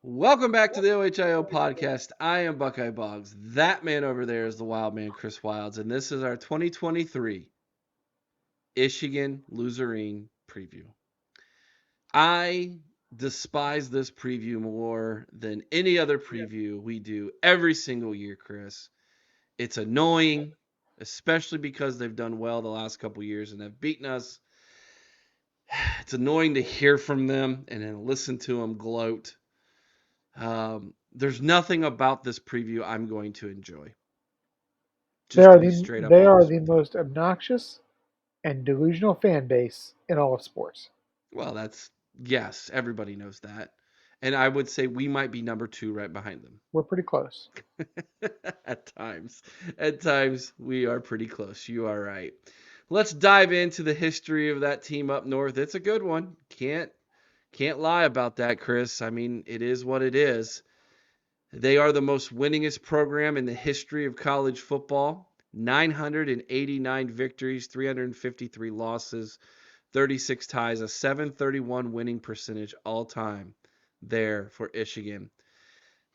Welcome back to the OHIO podcast. I am Buckeye Boggs. That man over there is the wild man, Chris Wilds, and this is our 2023 Michigan Wolverines Preview. I despise this preview more than any other preview we do every single year, Chris. It's annoying, especially because they've done well the last couple years and have beaten us. It's annoying to hear from them and then listen to them gloat. There's nothing about this preview I'm going to enjoy. They Just are to be the straight up they are honest the with you. most obnoxious and delusional fan base in all of sports. Well, yes, everybody knows that. And I would say we might be number 2 right behind them. We're pretty close. At times. At times, we are pretty close. You are right. Let's dive into the history of that team up north. It's a good one. Can't lie about that, Chris. I mean, it is what it is. They are the most winningest program in the history of college football. 989 victories, 353 losses, 36 ties, a 731 winning percentage all time there for Michigan.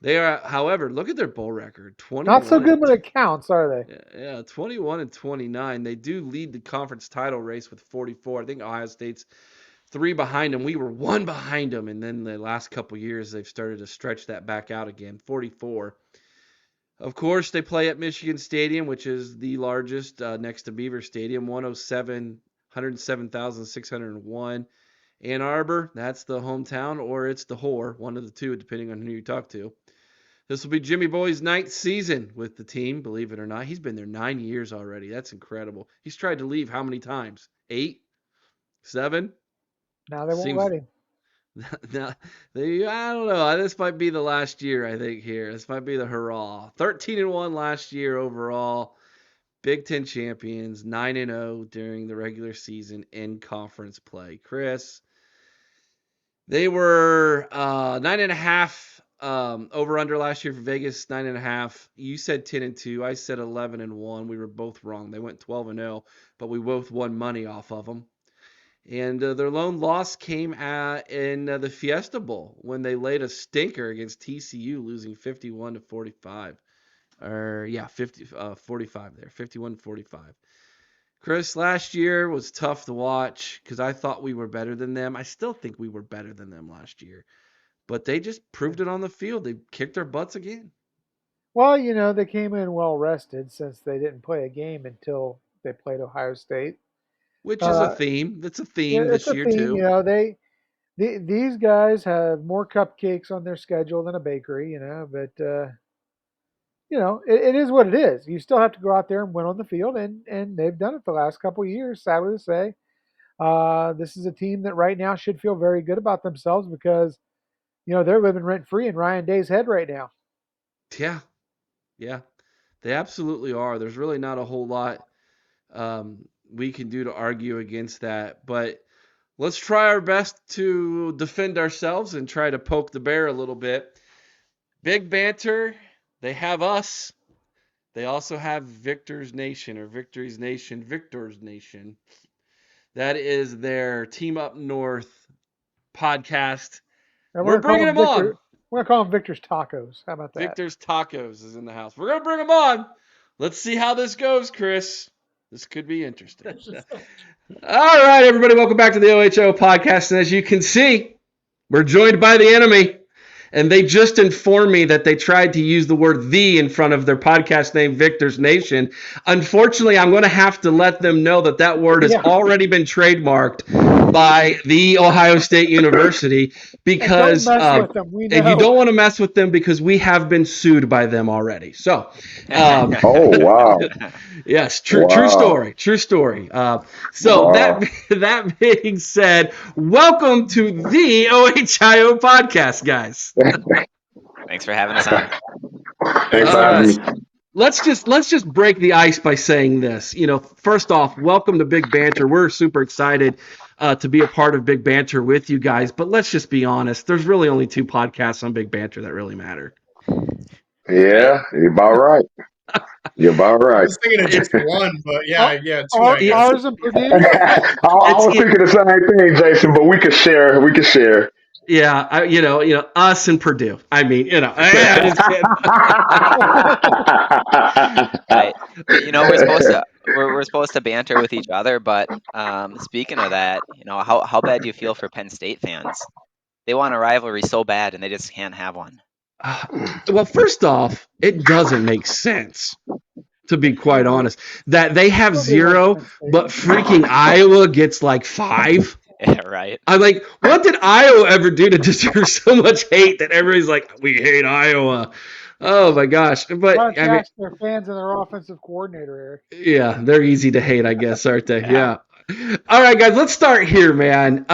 They are, however, look at their bowl record. Not so 21 good and when it counts, are they? yeah, 21 and 29. They do lead the conference title race with 44. I think Ohio State's 3 behind them. We were 1 behind them, and then the last couple years they've started to stretch that back out again. 44. Of course, they play at Michigan Stadium, which is the largest next to Beaver Stadium, 107,601. Ann Arbor, that's the hometown, or it's the whore, one of the two, depending on who you talk to. This will be Jimmy Boy's 9th season with the team, believe it or not. He's been there 9 years already. That's incredible. He's tried to leave how many times? 8? 7? Now they won't Seems let him. now, I don't know. This might be the last year, I think, here. This might be the hurrah. 13-1 last year overall. Big Ten champions, 9-0 during the regular season in conference play. Chris, they were 9.5 over under last year for Vegas, 9.5. You said 10-2. I said 11-1. We were both wrong. They went 12-0, but we both won money off of them. And their lone loss came in the Fiesta Bowl when they laid a stinker against TCU, losing 51-45. 45 there, 51-45. Chris, last year was tough to watch because I thought we were better than them. I still think we were better than them last year. But they just proved it on the field. They kicked our butts again. Well, they came in well rested since they didn't play a game until they played Ohio State. Which is a Uh, theme. That's a theme it's this a year, theme. too. These guys have more cupcakes on their schedule than a bakery. But it is what it is. You still have to go out there and win on the field, and they've done it the last couple of years. Sadly to say, this is a team that right now should feel very good about themselves because they're living rent free in Ryan Day's head right now. Yeah. Yeah. They absolutely are. There's really not a whole lot we can do to argue against that. But let's try our best to defend ourselves and try to poke the bear a little bit. Big Banter, they have us. They also have Victor's Nation or Victory's Nation, Victor's Nation. That is their Team Up North podcast. And We're bringing them on. We're gonna call them Victor's Tacos. How about that? Victor's Tacos is in the house. We're going to bring them on. Let's see how this goes, Chris. This could be interesting. All right, everybody, welcome back to the OHO podcast. And as you can see, we're joined by the enemy. And they just informed me that they tried to use the word "the" in front of their podcast name, Victor's Nation. Unfortunately, I'm going to have to let them know that word has already been trademarked by the Ohio State University because and you don't want to mess with them because we have been sued by them already. So, oh wow. Yes, true story. That being said, welcome to the OHIO podcast, guys. Thanks for having us on. Thanks for having me. Let's just break the ice by saying this. First off, welcome to Big Banter. We're super excited to be a part of Big Banter with you guys. But let's just be honest. There's really only 2 podcasts on Big Banter that really matter. Yeah, you're about right. You're about right. I was thinking of just one, but yeah, 2. Ours and Purdue. I was thinking the same thing, Jason, but we could share. Yeah, us and Purdue. I mean, I'm just kidding. Right. We're supposed to we're supposed to banter with each other, but speaking of that, how bad do you feel for Penn State fans? They want a rivalry so bad and they just can't have one. Well, first off, it doesn't make sense, to be quite honest, that they have Nobody likes 0, Penn State. but freaking Iowa gets like 5. Yeah, right. I'm like, what did Iowa ever do to deserve so much hate that everybody's like, we hate Iowa? Oh my gosh! Why But don't I you mean, ask their fans and their offensive coordinator, Eric? yeah, they're easy to hate, I guess, aren't they? Yeah. Yeah. All right, guys, let's start here, man.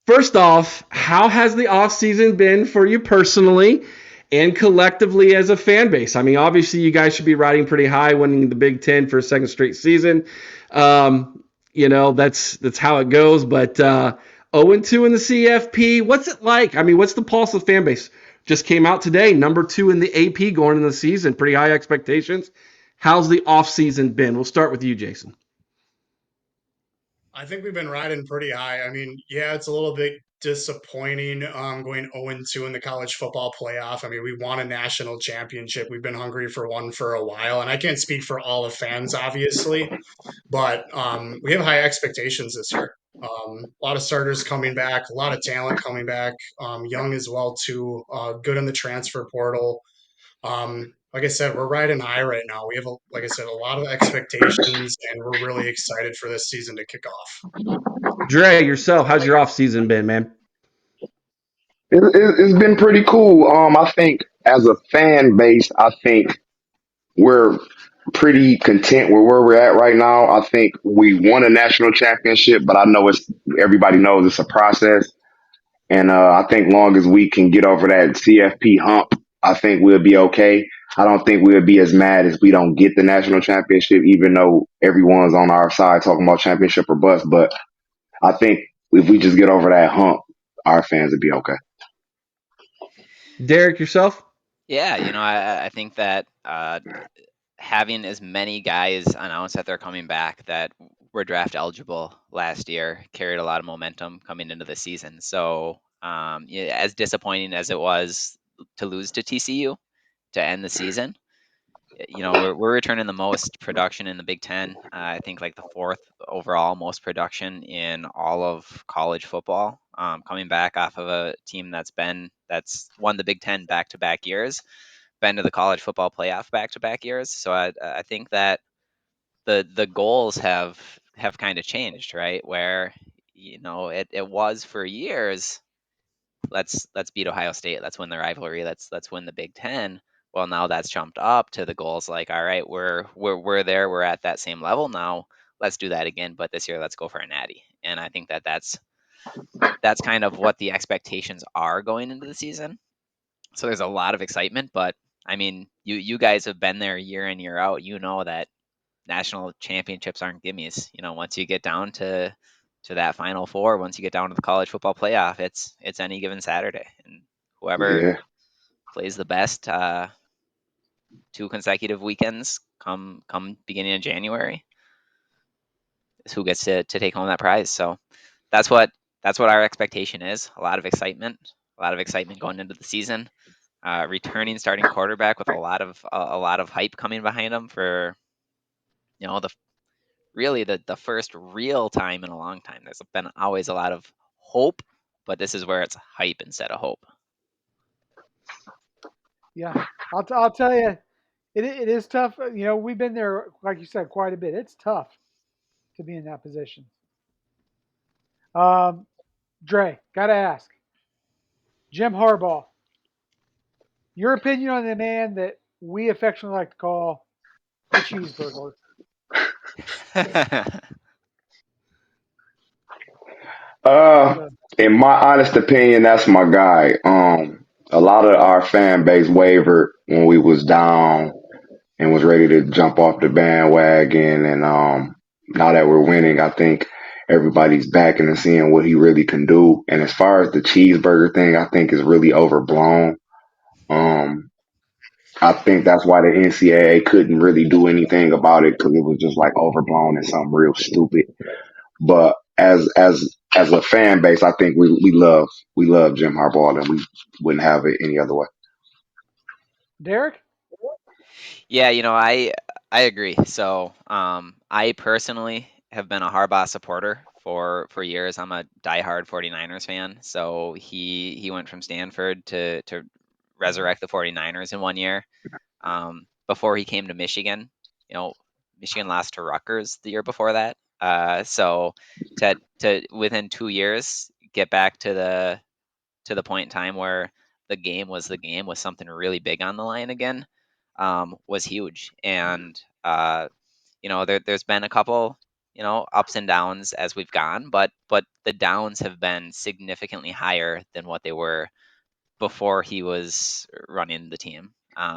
First off, how has the offseason been for you personally and collectively as a fan base? I mean, obviously, you guys should be riding pretty high, winning the Big Ten for a second straight season. That's how it goes. But 0-2 in the CFP, what's it like? I mean, what's the pulse of the fan base? Just came out today, number 2 in the AP going into the season, pretty high expectations. How's the offseason been? We'll start with you, Jason. I think we've been riding pretty high. I mean, yeah, it's a little bit disappointing going 0-2 in the college football playoff. I mean, we won a national championship. We've been hungry for one for a while, and I can't speak for all the fans, obviously, but we have high expectations this year. A lot of starters coming back, a lot of talent coming back, young as well too. Good in the transfer portal. Like I said, we're riding high right now. We have, like I said, a lot of expectations, and we're really excited for this season to kick off. Dre, yourself, how's your offseason been, man? It's been pretty cool. I think as a fan base, I think we're pretty content with where we're at right now. I think we won a national championship, but I know everybody knows it's a process. And I think long as we can get over that CFP hump, I think we'll be okay. I don't think we'll be as mad as we don't get the national championship, even though everyone's on our side talking about championship or bust. But I think if we just get over that hump, our fans will be okay. Derek, yourself? Yeah, I think that having as many guys announce that they're coming back that were draft eligible last year carried a lot of momentum coming into the season. So, yeah, as disappointing as it was to lose to TCU to end the season, we're returning the most production in the Big Ten. I think like the 4th overall most production in all of college football. Coming back off of a team that's won the Big Ten back-to-back years, been to the college football playoff back-to-back years. So I think that the goals have kind of changed, right? Where it was for years, let's beat Ohio State, let's win the rivalry, let's win the Big Ten. Well, now that's jumped up to the goals like, all right, we're there, we're at that same level now. Let's do that again, but this year let's go for a natty. And I think that that's kind of what the expectations are going into the season. So there's a lot of excitement, but I mean, you guys have been there year in year out. You know that national championships aren't gimmies. Once you get down to that Final Four, once you get down to the college football playoff, it's any given Saturday, and whoever Yeah. plays the best 2 consecutive weekends come beginning of January is who gets to take home that prize. So that's what our expectation is. A lot of excitement going into the season. Returning starting quarterback with a lot of hype coming behind him for the really the first real time in a long time. There's been always a lot of hope, but this is where it's hype instead of hope. Yeah, I'll tell you, it is tough. We've been there, like you said, quite a bit. It's tough to be in that position. Dre, gotta ask, Jim Harbaugh, your opinion on the man that we affectionately like to call the cheeseburger. Uh, So, in my honest opinion, that's my guy. A lot of our fan base wavered when we was down and was ready to jump off the bandwagon. And now that we're winning, I think everybody's backing and seeing what he really can do. And as far as the cheeseburger thing, I think is really overblown. Um, I think that's why the NCAA couldn't really do anything about it because it was just like overblown and something real stupid. But as as a fan base, I think we love Jim Harbaugh, and we wouldn't have it any other way. Derek? Yeah, I agree. So, I personally have been a Harbaugh supporter for years. I'm a diehard 49ers fan. So he went from Stanford to resurrect the 49ers in 1 year. Before he came to Michigan, Michigan lost to Rutgers the year before that. So to within 2 years get back to the point in time where the game with something really big on the line again, was huge. And there's been a couple ups and downs as we've gone, but the downs have been significantly higher than what they were before he was running the team.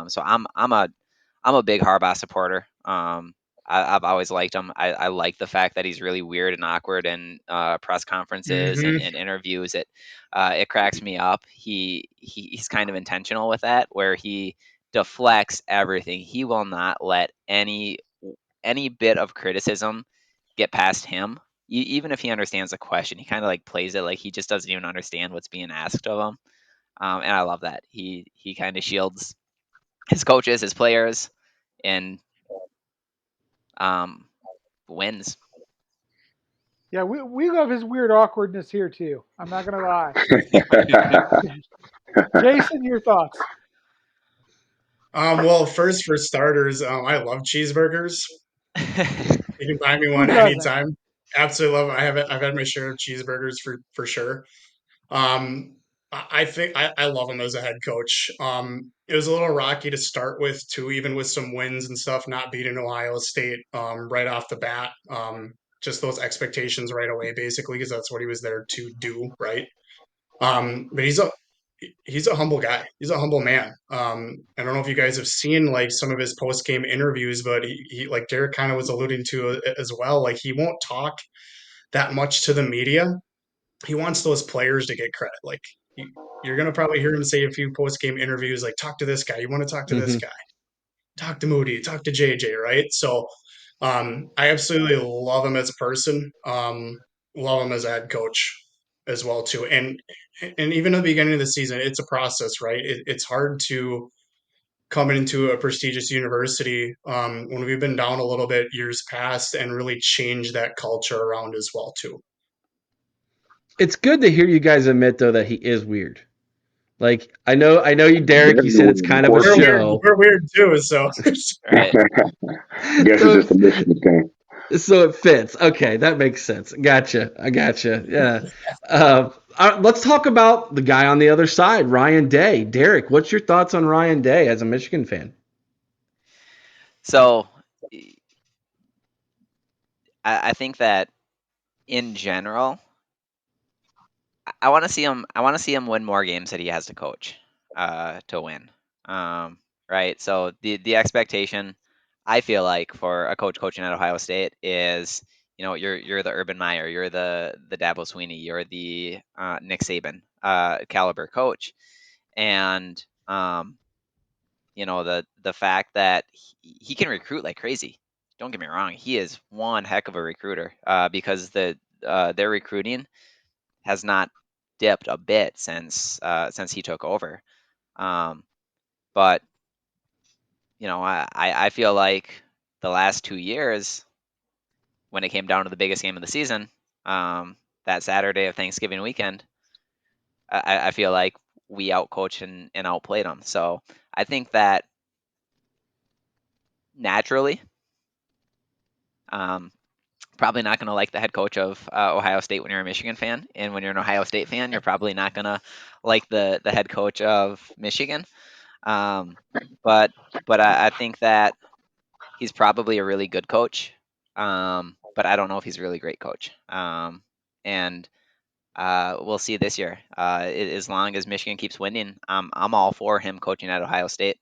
So I'm a big Harbaugh supporter. I've always liked him. I like the fact that he's really weird and awkward in press conferences Hmm. and interviews. It cracks me up. He's kind of intentional with that, where he deflects everything. He will not let any bit of criticism get past him. Even if he understands the question, he kind of like plays it like he just doesn't even understand what's being asked of him. And I love that he kind of shields his coaches, his players, and um, wins. Yeah, we love his weird awkwardness here too. I'm not gonna lie. Jason, your thoughts? Well, first for starters, I love cheeseburgers. You can buy me Who one doesn't? anytime. Absolutely love 'em. I've had my share of cheeseburgers for sure. I think I love him as a head coach. It was a little rocky to start with too, even with some wins and stuff, not beating Ohio State right off the bat. Just those expectations right away, basically, because that's what he was there to do, right? But he's a humble guy. He's a humble man. I don't know if you guys have seen like some of his post game interviews, but he like Derek kind of was alluding to as well. Like he won't talk that much to the media. He wants those players to get credit. Like you're gonna probably hear him say a few post game interviews, like talk to this guy. You want to talk to this Hmm. guy? Talk to Moody. Talk to JJ. Right. So I absolutely love him as a person. Love him as a head coach as well too. And even at the beginning of the season, it's a process, right? It's hard to come into a prestigious university when we've been down a little bit years past and really change that culture around as well too. It's good to hear you guys admit though that he is weird. Like I know you, Derek. You Very said it's weird, of kind of a course. show, We're weird too. So Right. Guess it's so just a Michigan thing. so it fits. Okay, that makes sense. Gotcha. I gotcha. Yeah. Let's talk about the guy on the other side, Ryan Day. Derek, what's your thoughts on Ryan Day as a Michigan fan? So I think that in general, I want to see him. I want to see him win more games that he has to coach to win. Um, right. So the expectation, I feel like, for a coach coaching at Ohio State is, you're the Urban Meyer, you're the Dabo Sweeney, you're the Nick Saban caliber coach, and the fact that he can recruit like crazy. Don't get me wrong, he is one heck of a recruiter, because their recruiting has not dipped a bit since he took over. Um, but I feel like the last 2 years, when it came down to the biggest game of the season, that Saturday of Thanksgiving weekend, I feel like we outcoached and outplayed them. So I think that naturally, um, probably not going to like the head coach of Ohio State when you're a Michigan fan, and when you're an Ohio State fan, you're probably not going to like the head coach of Michigan. Um, but I think that he's probably a really good coach. But I don't know if he's a really great coach. And we'll see this year. As long as Michigan keeps winning, I'm all for him coaching at Ohio State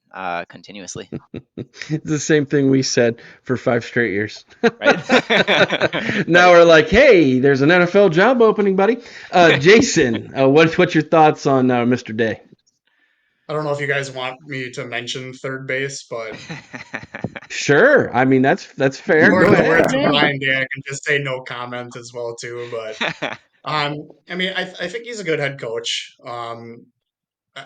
continuously. It's the same thing we said for 5 straight years. Right. Now Right. we're like, hey, there's an NFL job opening, buddy. Jason, what's your thoughts on Mr. Day? I don't know if you guys want me to mention third base, but Sure. I mean, that's fair. or Go in the Say ahead. his words of name. Ryan Day, I can just say no comment as well too. But I mean, I think he's a good head coach. I,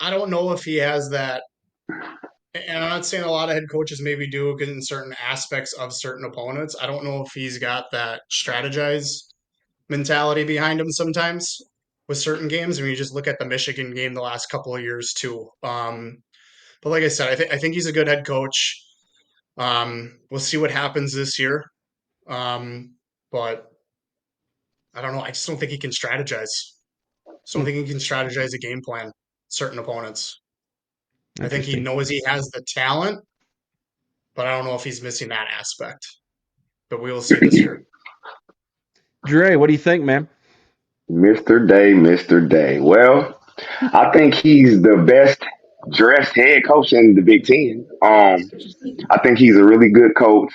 I don't know if he has that, and I'm not saying a lot of head coaches maybe do in certain aspects of certain opponents. I don't know if he's got that strategize mentality behind him sometimes with certain games. I mean, you just look at the Michigan game the last couple of years too. But like I said, I think he's a good head coach. We'll see what happens this year. But I don't know. I just don't think he can strategize. So I don't think he can strategize a game plan. Certain opponents. I think he Interesting. knows he has the talent, but I don't know if he's missing that aspect. But we will see this year. Dre, what do you think, man? Mr. Day, Mr. Day. Well, I think he's the best dressed head coach in the Big Ten. I think he's a really good coach.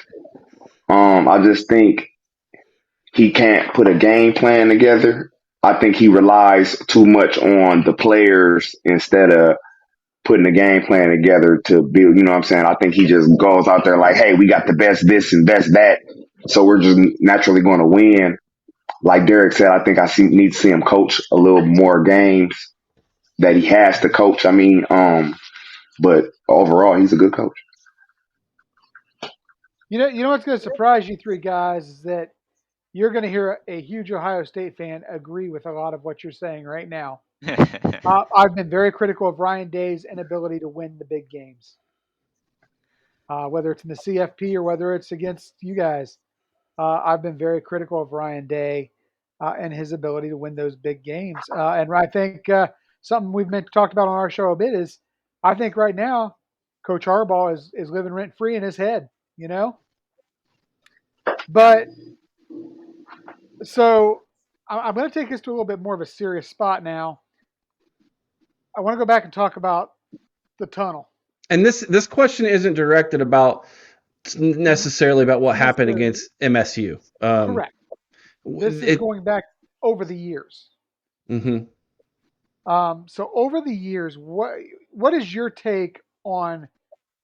I just think he can't put a game plan together. I think he relies too much on the players instead of putting a game plan together to build. You know what I'm saying? I think he just goes out there like, hey, we got the best this and best that. So we're just naturally going to win. Like Derek said, I think need to see him coach a little more games that he has to coach. I mean, but overall, he's a good coach. You know what's going to surprise you three guys is that you're going to hear a huge Ohio State fan agree with a lot of what you're saying right now. I've been very critical of Ryan Day's inability to win the big games, whether it's in the CFP or whether it's against you guys. I've been very critical of Ryan Day and his ability to win those big games. And I think something we've talked about on our show a bit is I think right now Coach Harbaugh is living rent free in his head, you know? But so I'm going to take this to a little bit more of a serious spot now. I want to go back and talk about the tunnel. And this question isn't directed about necessarily about what happened Necessarily against MSU. correct. This is going back over the years. Mm-hmm. So over the years, what is your take on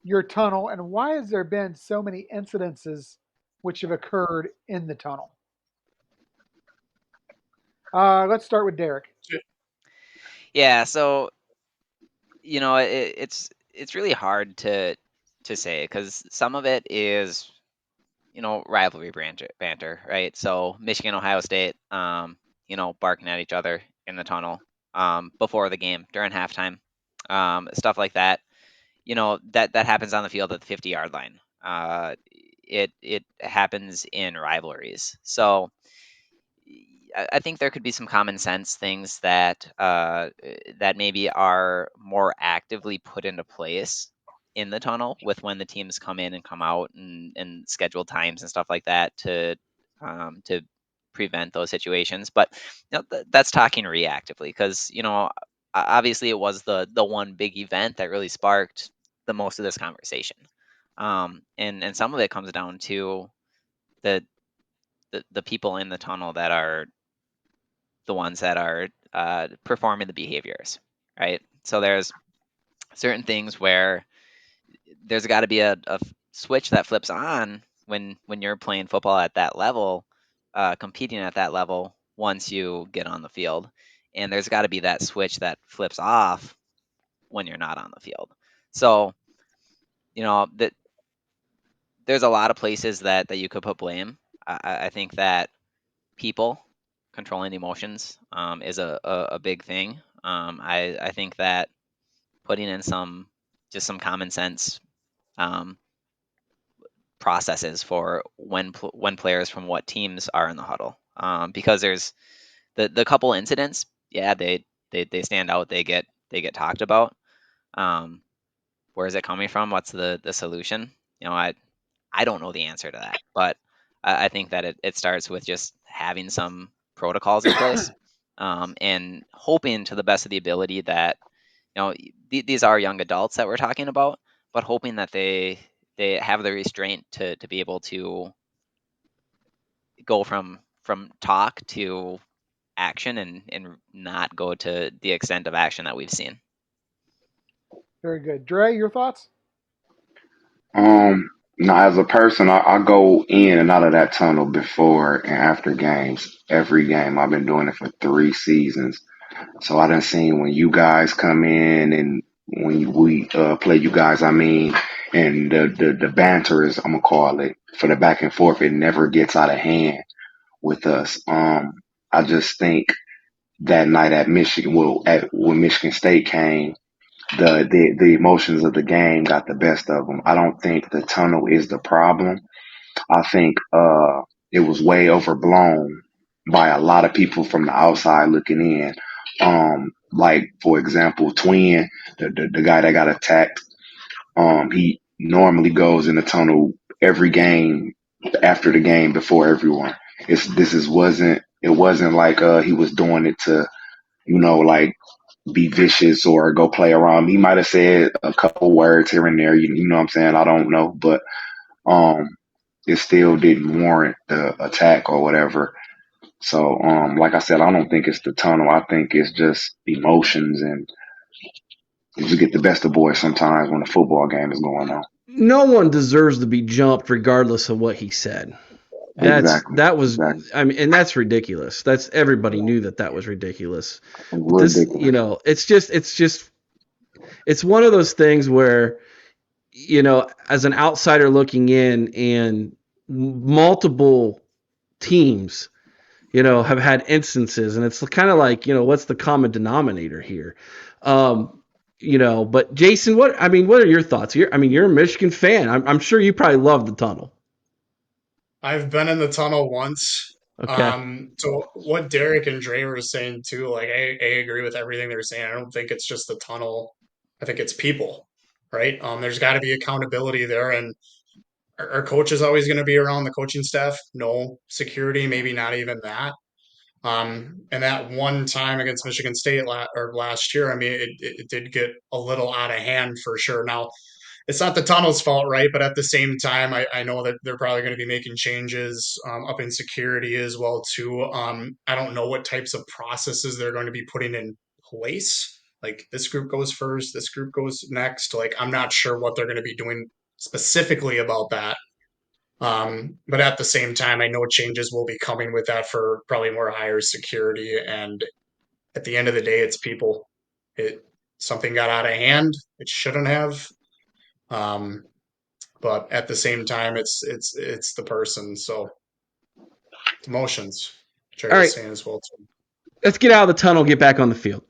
your tunnel, and why has there been so many incidences which have occurred in the tunnel? Let's start with Derek. Yeah, so it's really hard to say because some of it is rivalry banter, right? So Michigan, Ohio State, barking at each other in the tunnel before the game during halftime, stuff like that. That happens on the field at the 50-yard line. It happens in rivalries. So I think there could be some common sense things that maybe are more actively put into place in the tunnel with when the teams come in and come out and scheduled times and stuff like that to prevent those situations. But that's talking reactively because obviously it was the one big event that really sparked the most of this conversation, and some of it comes down to the the people in the tunnel that are the ones that are performing the behaviors, right? So there's certain things where there's got to be a switch that flips on when you're playing football at that level, competing at that level once you get on the field, and there's got to be that switch that flips off when you're not on the field. So that there's a lot of places that you could put blame. I think that people controlling emotions is a big thing. I think that putting in some common sense um, processes for when players from what teams are in the huddle, because there's the couple incidents. Yeah, they stand out. They get talked about. Um, where is it coming from? What's the solution? I don't know the answer to that, but I think that it starts with just having some protocols in place, and hoping to the best of the ability that these are young adults that we're talking about, but hoping that they have the restraint to be able to go from talk to action and not go to the extent of action that we've seen. Very good. Dre, your thoughts? Now, as a person, I go in and out of that tunnel before and after games. Every game, I've been doing it for 3 seasons. So I done seen when you guys come in and when we play you guys, I mean, and the banter is, I'm gonna call it, for the back and forth. It never gets out of hand with us. I just think that night at Michigan, when Michigan State came, the emotions of the game got the best of them. I don't think the tunnel is the problem. I think it was way overblown by a lot of people from the outside looking in. Like for example, Twin, the guy that got attacked, he normally goes in the tunnel every game after the game before everyone. It wasn't like he was doing it to, like be vicious or go play around. He might have said a couple words here and there, you know what I'm saying? I don't know, but um it still didn't warrant the attack or whatever. So, like I said, I don't think it's the tunnel. I think it's just emotions, and you just get the best of boys sometimes when a football game is going on. No one deserves to be jumped regardless of what he said. Exactly. That was, Exactly. I mean, and that's ridiculous. That's everybody knew that was ridiculous. But this, Ridiculous. it's one of those things where, as an outsider looking in, and multiple teams, have had instances, and it's kind of like, what's the common denominator here? But Jason, what are your thoughts? You're a Michigan fan. I'm sure you probably love the tunnel. I've been in the tunnel once. Okay. So what Derek and Dre were saying too, like I agree with everything they're saying. I don't think it's just the tunnel. I think it's people, right? There's got to be accountability there, and our coach is always going to be around the coaching staff. No security, maybe not even that. And that one time against Michigan State last year, I mean, it did get a little out of hand for sure. Now, it's not the tunnel's fault, right? But at the same time, I know that they're probably going to be making changes up in security as well too. I don't know what types of processes they're going to be putting in place. Like this group goes first, this group goes next. Like I'm not sure what they're going to be doing specifically about that. But at the same time, I know changes will be coming with that for probably more higher security. And at the end of the day, it's people. It Something got out of hand. It shouldn't have. Um, but at the same time, it's the person. So emotions. Trey All was right. saying as well too. Let's get out of the tunnel, get back on the field.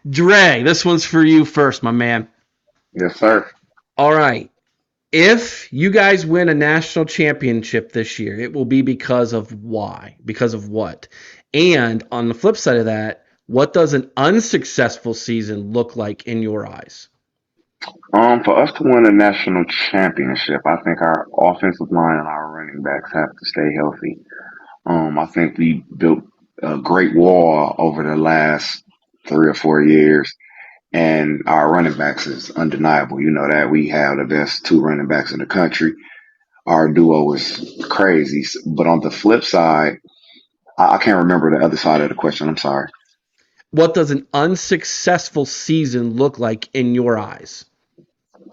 Dre, this one's for you first, my man. Yes, sir. All right. If you guys win a national championship this year, it will be because of why? Because of what? And on the flip side of that, what does an unsuccessful season look like in your eyes? For us to win a national championship, I think our offensive line and our running backs have to stay healthy. I think we built a great wall over the last 3 or 4 years, and our running backs is undeniable. You know that we have the best two running backs in the country. Our duo is crazy. But on the flip side, I can't remember the other side of the question. I'm sorry. What does an unsuccessful season look like in your eyes?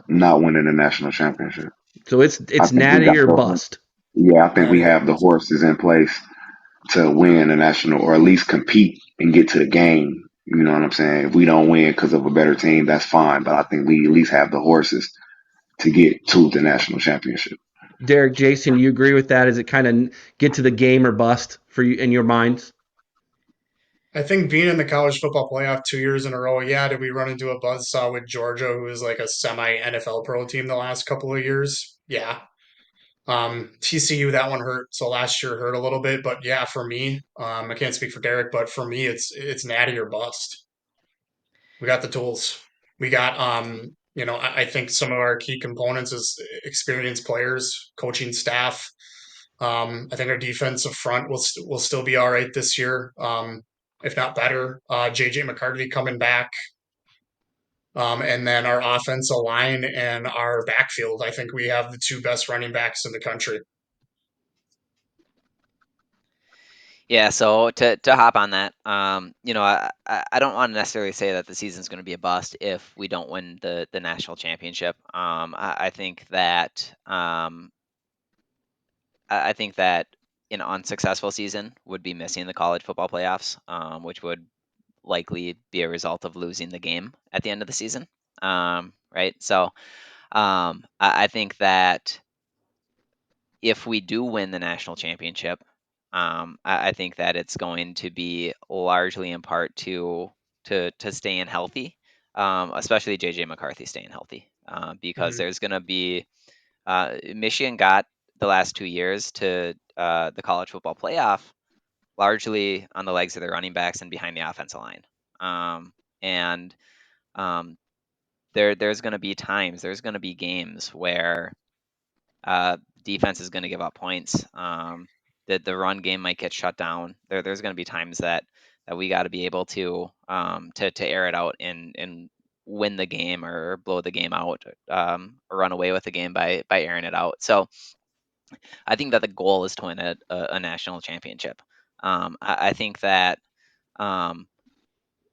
Not winning a national championship. So it's I it's think we natty got or the bust. yeah. I think we Natty or have the bust. horses in place to win a national or at least compete and get to the game. You know what I'm saying? If we don't win because of a better team, that's fine. But I think we at least have the horses to get to the national championship. Derek, Jason, you agree with that? Is it kind of get to the game or bust for you in your minds? I think being in the college football playoff 2 years in a row, yeah, did we run into a buzzsaw with Georgia, who is like a semi NFL pro team the last couple of years? Yeah. TCU, that one hurt. So last year hurt a little bit, but yeah, for me, I can't speak for Derek, but for me, it's natty or bust. We got the tools. We got, I think some of our key components is experienced players, coaching staff. I think our defensive front will still be all right this year, if not better. JJ McCarthy coming back, and then our offensive line and our backfield. I think we have the two best running backs in the country. Yeah, so to hop on that, I don't want to necessarily say that the season's going to be a bust if we don't win the national championship. I think that I think that an unsuccessful season would be missing the college football playoffs, which would likely be a result of losing the game at the end of the season. Right. So I think that if we do win the national championship, I think that it's going to be largely in part to staying healthy, especially JJ McCarthy staying healthy, because Mhm. there's going to be Michigan got the last 2 years to the college football playoff largely on the legs of their running backs and behind the offensive line. And um, there's going to be times, there's going to be games where defense is going to give up points. The run game might get shut down. There's going to be times that we got to be able to air it out and win the game or blow the game out, or run away with the game by airing it out. So I think that the goal is to win a national championship. I think that um,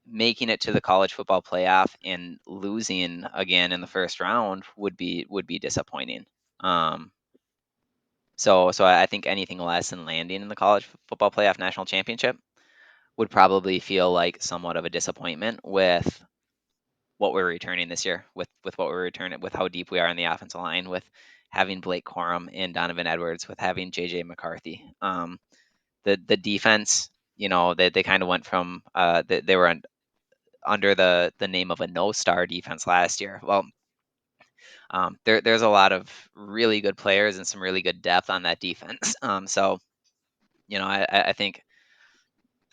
making it to the college football playoff and losing again in the first round would be disappointing. Um, so I think anything less than landing in the college football playoff national championship would probably feel like somewhat of a disappointment with what we're returning this year, with what we're returning, with how deep we are in the offensive line, with having Blake Corum and Donovan Edwards, with having JJ McCarthy. The defense, they kind of went from they were under the name of a no-star defense last year. Well, there's a lot of really good players and some really good depth on that defense. So I think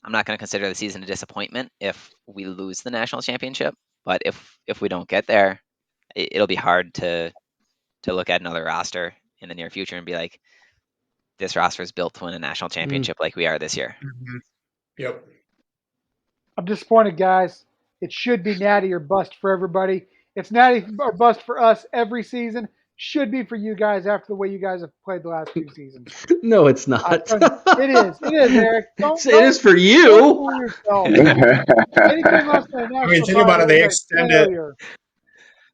I'm not going to consider the season a disappointment if we lose the national championship, but if we don't get there, it'll be hard to look at another roster in the near future and be like, this roster is built to win a national Mm. championship like we are this year. Mhm. Yep. I'm disappointed, guys. It should be natty or bust for everybody. It's natty or bust for us every season. Should be for you guys after the way you guys have played the last 2 seasons. No, it's not. So it is. It is, Eric. Don't It is don't for don't you. fool yourself. Anything less than a I mean, national think about it. title is They a extend it. failure.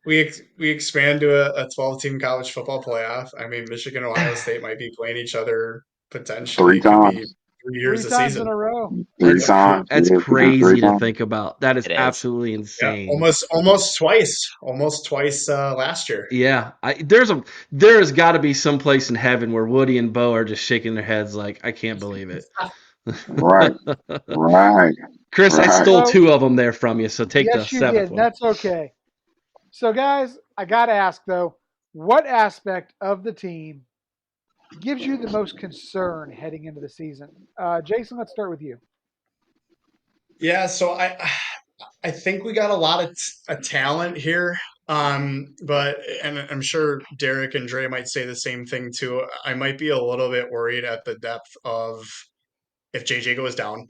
We expand to a 12-team college football playoff. I mean, Michigan, Ohio State might be playing each other Three potentially. Could be times. 3 years Three a times in season. a row. Three That's Yep. times. that's Yeah, we do three crazy to times. think about. That is It is. absolutely Yeah. insane. Almost twice. Almost twice last year. Yeah, there's got to be some place in heaven where Woody and Bo are just shaking their heads like I can't believe it. Right. Right. Chris, I Right. stole So two of them there from you, so take the yes, you did, seventh and one. that's okay. So guys, I gotta ask though, what aspect of the team gives you the most concern heading into the season? Jason, let's start with you. Yeah. So I think we got a lot of talent here. But and I'm sure Derek and Dre might say the same thing too. I might be a little bit worried at the depth of if JJ goes down,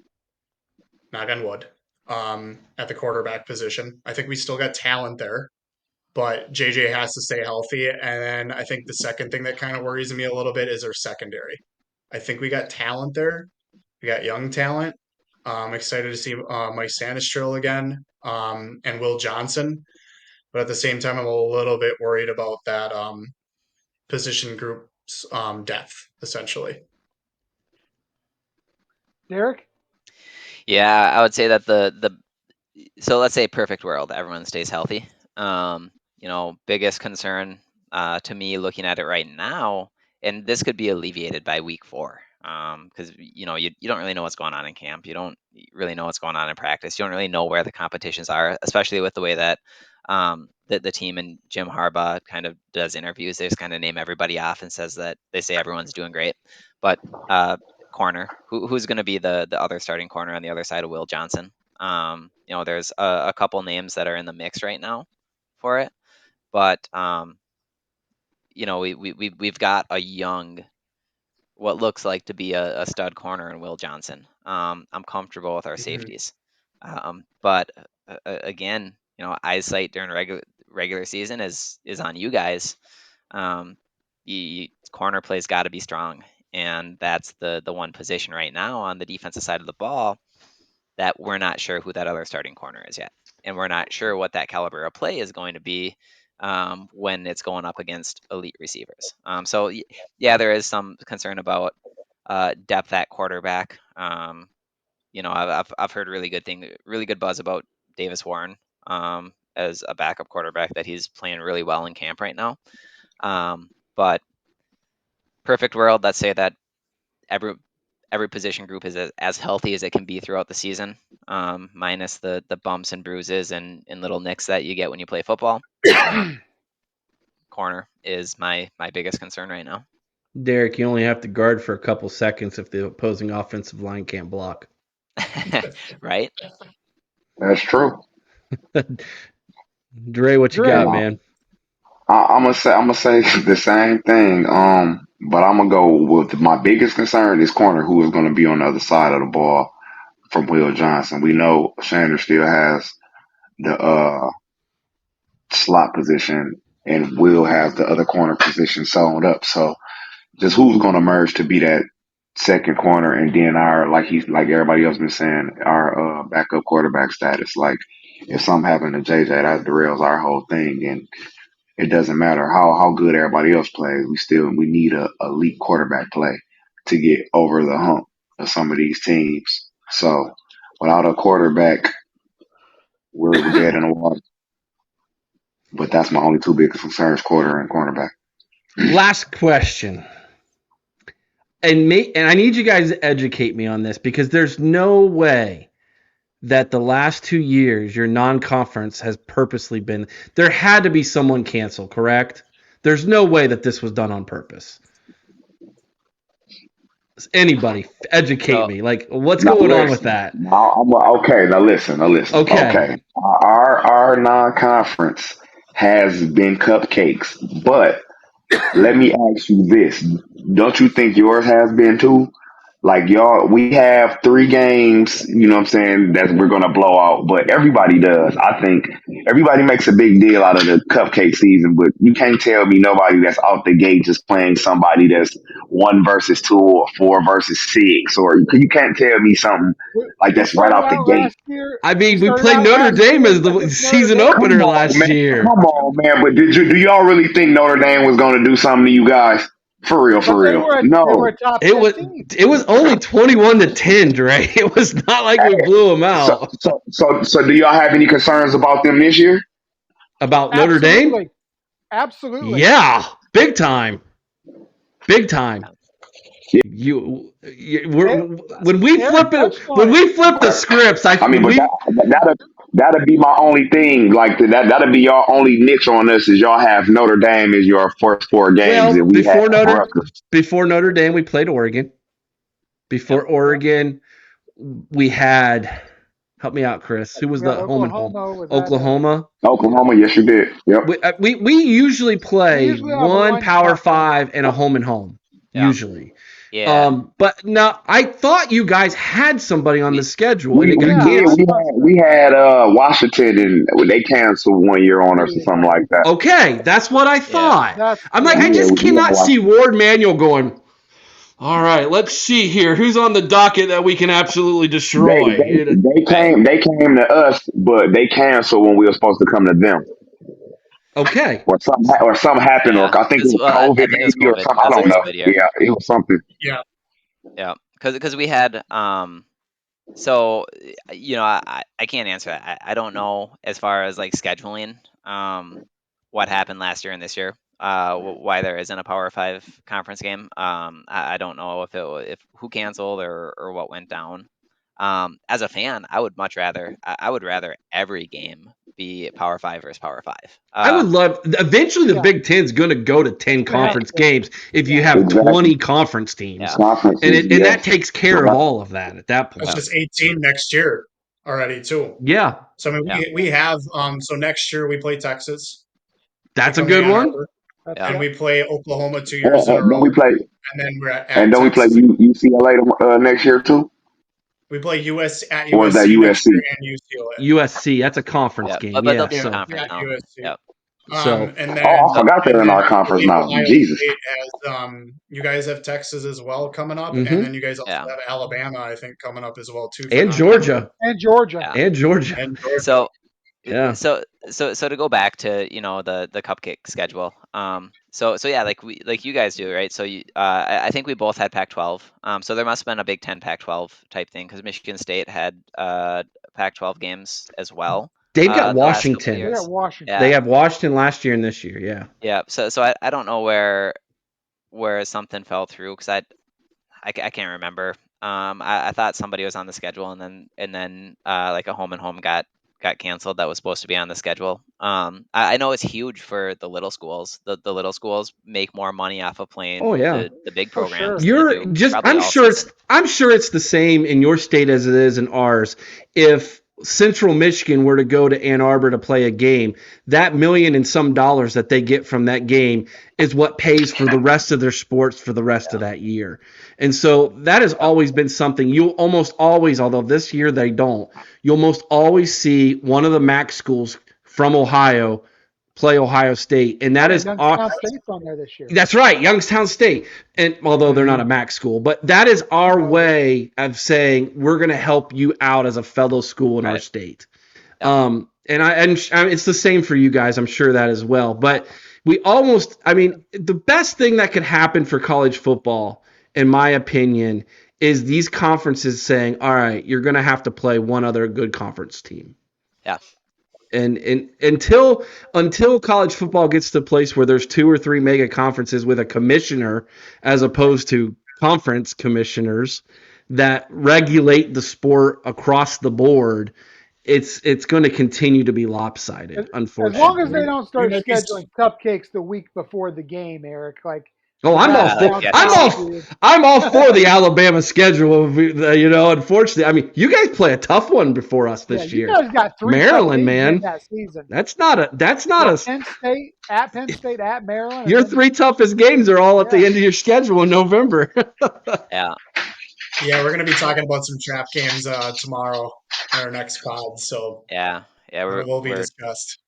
knock on wood, at the quarterback position. I think we still got talent there, but JJ has to stay healthy. And then I think the second thing that kind of worries me a little bit is our secondary. I think we got talent there. We got young talent. I'm excited to see Mike Sanistrill again, and Will Johnson. But at the same time, I'm a little bit worried about that position group's depth, essentially. Derek? Yeah, I would say that the so let's say perfect world, everyone stays healthy. Biggest concern to me looking at it right now, and this could be alleviated by week 4, because you don't really know what's going on in camp. You don't really know what's going on in practice. You don't really know where the competitions are, especially with the way that the team and Jim Harbaugh kind of does interviews. They just kind of name everybody off and says that they say everyone's doing great, but uh, corner, who's going to be the other starting corner on the other side of Will Johnson? There's a couple names that are in the mix right now for it, but we've got a young, what looks like to be a stud corner in Will Johnson. I'm comfortable with our Mhm. safeties, but again, eyesight during regular season is on you guys. Corner play's got to be strong, and that's the one position right now on the defensive side of the ball that we're not sure who that other starting corner is yet, and we're not sure what that caliber of play is going to be when it's going up against elite receivers. So yeah, there is some concern about depth at quarterback. I've heard really good buzz about Davis Warren as a backup quarterback, that he's playing really well in camp right now. But perfect world, let's say that every position group is as healthy as it can be throughout the season, minus the bumps and bruises and little nicks that you get when you play football. Corner is my biggest concern right now. Derek, you only have to guard for a couple seconds if the opposing offensive line can't block. Right? That's true. Dre, what you Dre. got, man? I'm gonna say the same thing. But I'm gonna go with my biggest concern is corner, who is gonna be on the other side of the ball from Will Johnson. We know Sanders still has the slot position, and Will has the other corner position sewn up. So just who's gonna merge to be that second corner, and then like everybody else been saying, our backup quarterback status. Like if something happened to JJ, that derails our whole thing, and it doesn't matter how good everybody else plays. We need a elite quarterback play to get over the hump of some of these teams. So without a quarterback, we're dead in the water. But that's my only two biggest concerns: quarter and cornerback. Last question. And I need you guys to educate me on this, because there's no way that the last 2 years your non-conference has purposely been. There had to be someone canceled, correct? There's no way that this was done on purpose. Anybody educate me? Like, what's going on with that? Okay, now listen. Okay. Our non-conference has been cupcakes, but let me ask you this: don't you think yours has been too? Like y'all, we have 3 games, you know what I'm saying, that we're gonna blow out, but everybody does. I think everybody makes a big deal out of the cupcake season, but you can't tell me nobody that's out the gate just playing somebody that's 1 versus 2 or 4 versus 6, or you can't tell me something like We that's right started out the out gate. last year. I mean, we started played out Notre last Dame year as the against Notre season Dame. opener last Man, year. come on, man. But do y'all really think Notre Dame was gonna do something to you guys? For real, But they were No. a top It 10 was team. it was only 21-10, Dre. It was not like we blew them So, out. so do y'all have any concerns about them this year? About Notre Dame? Absolutely. Yeah, big time. Big time. When we flip the scripts, I mean, but that'll be my only thing. Like that'll be your only niche on us, is y'all have Notre Dame as your first 4 games, well, and we have Rutgers. before Notre Dame, we played Oregon. Before Oregon, we had, help me out, Chris. Who was the home and home? Oklahoma. Oklahoma, yes, you did. Yep. We usually play usually have one Power top 10. 5 and a home and home. Yeah. Usually. Yeah. But now I thought you guys had somebody on the schedule. We and it got did. canceled. We had Washington, and they canceled 1 year on us or something like that. Okay, that's what I thought. I'm like, I just Yeah, cannot see Ward Manuel going, all right, let's see here. Who's on the docket that we can absolutely destroy? They came to us, but they canceled when we were supposed to come to them. Okay. Or something happened, or I think it was COVID, I think it was maybe, or COVID. something. I That's a don't know. COVID year. Yeah, it was something. Yeah, because we had so I can't answer that. I don't know as far as like scheduling what happened last year and this year. Why there isn't a Power 5 conference game. I don't know if who canceled or what went down. As a fan, I would much rather I would rather every game be Power 5 versus Power 5. I would love, eventually the Big Ten's going to go to 10 conference games if you have 20 conference teams. And that takes care of all of that at that point. It's just 18 next year already, too. Yeah. So, I mean, we have, so next year we play Texas. That's a good one. And we play Oklahoma 2 years in a row. And then we're at and don't we play Texas. UCLA next year, too? We play at Or is that USC next USC? year and UCLA. USC, that's a conference game. But they'll be in conference now. USC. Yeah. So, And Oh, then I forgot they're in our I conference believe now. Ohio Jesus. State has you guys have Texas as well coming up, and mm-hmm. then you guys also Yeah. have Alabama, I think, coming up as well too for And non-con. Georgia. And Georgia. Yeah. And Georgia. And Georgia. So Yeah. so to go back to the cupcake schedule. So yeah, like you guys do, right? So I think we both had Pac-12. So there must have been a Big Ten Pac-12 type thing because Michigan State had Pac-12 games as well. They've got The last couple of Washington. They got years. Washington. They Yeah, have Washington last year and this year. Yeah. yeah. So I don't know where something fell through because I can't remember. I thought somebody was on the schedule, and then like a home and home got canceled that was supposed to be on the schedule. I know it's huge for the little schools. The little schools make more money off of Oh playing yeah. the big For sure. programs than they You're do just probably all season. I'm sure it's the same in your state as it is in ours. If Central Michigan were to go to Ann Arbor to play a game, that million and some dollars that they get from that game is what pays for the rest of their sports for the rest of that year. And so that has always been something you'll almost always, although this year they don't, you'll almost always see one of the MAC schools from Ohio play Ohio State. And that Yeah, is Youngstown State's on there this year. that's right, Youngstown State. And although they're not a MAC school, but that is our way of saying we're going to help you out as a fellow school in our Right. state. Yeah. And it's the same for you guys. I'm sure that as well. But the best thing that could happen for college football, in my opinion, is these conferences saying, all right, you're going to have to play one other good conference team. Yeah. And until college football gets to a place where there's 2 or 3 mega conferences with a commissioner as opposed to conference commissioners that regulate the sport across the board, it's going to continue to be lopsided, As long as they unfortunately. don't start scheduling cupcakes the week before the game, Eric, like Oh, I'm all Nebraska for down Yeah, south TC. did. I'm all for the Alabama schedule. Unfortunately, you guys play a tough one before us Yeah, this you year. guys got 3 tough Maryland, games in man, that season. that's not Yeah, a. Penn State, at Maryland, Your and then 3 toughest games are all at the yeah. end of your schedule in November. Yeah. Yeah, we're going to be talking about some trap games tomorrow in our next pod, so Yeah. it will be We're discussed.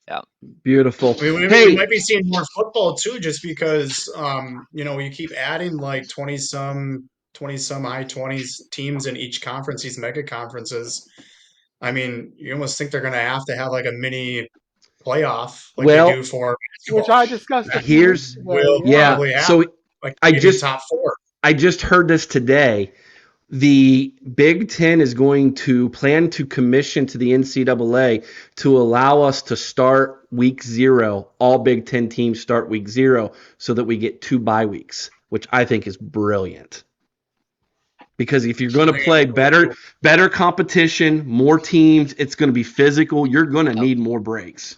yeah. Beautiful. I mean, we Hey, might be seeing more football too, just because you keep adding like 20 some high 20s teams in each conference, these mega conferences. I mean, you almost think they're going to have like a mini playoff like they do well, for Which basketball. I discussed a few weeks here's ago. Will Yeah, yeah. probably have So like I maybe just top 4. I just heard this today. The Big Ten is going to plan to commission to the NCAA to allow us to start week 0. All Big Ten teams start week 0 so that we get 2 bye weeks, which I think is brilliant. Because if you're going to play better competition, more teams, it's going to be physical. You're going to Yep. need more breaks.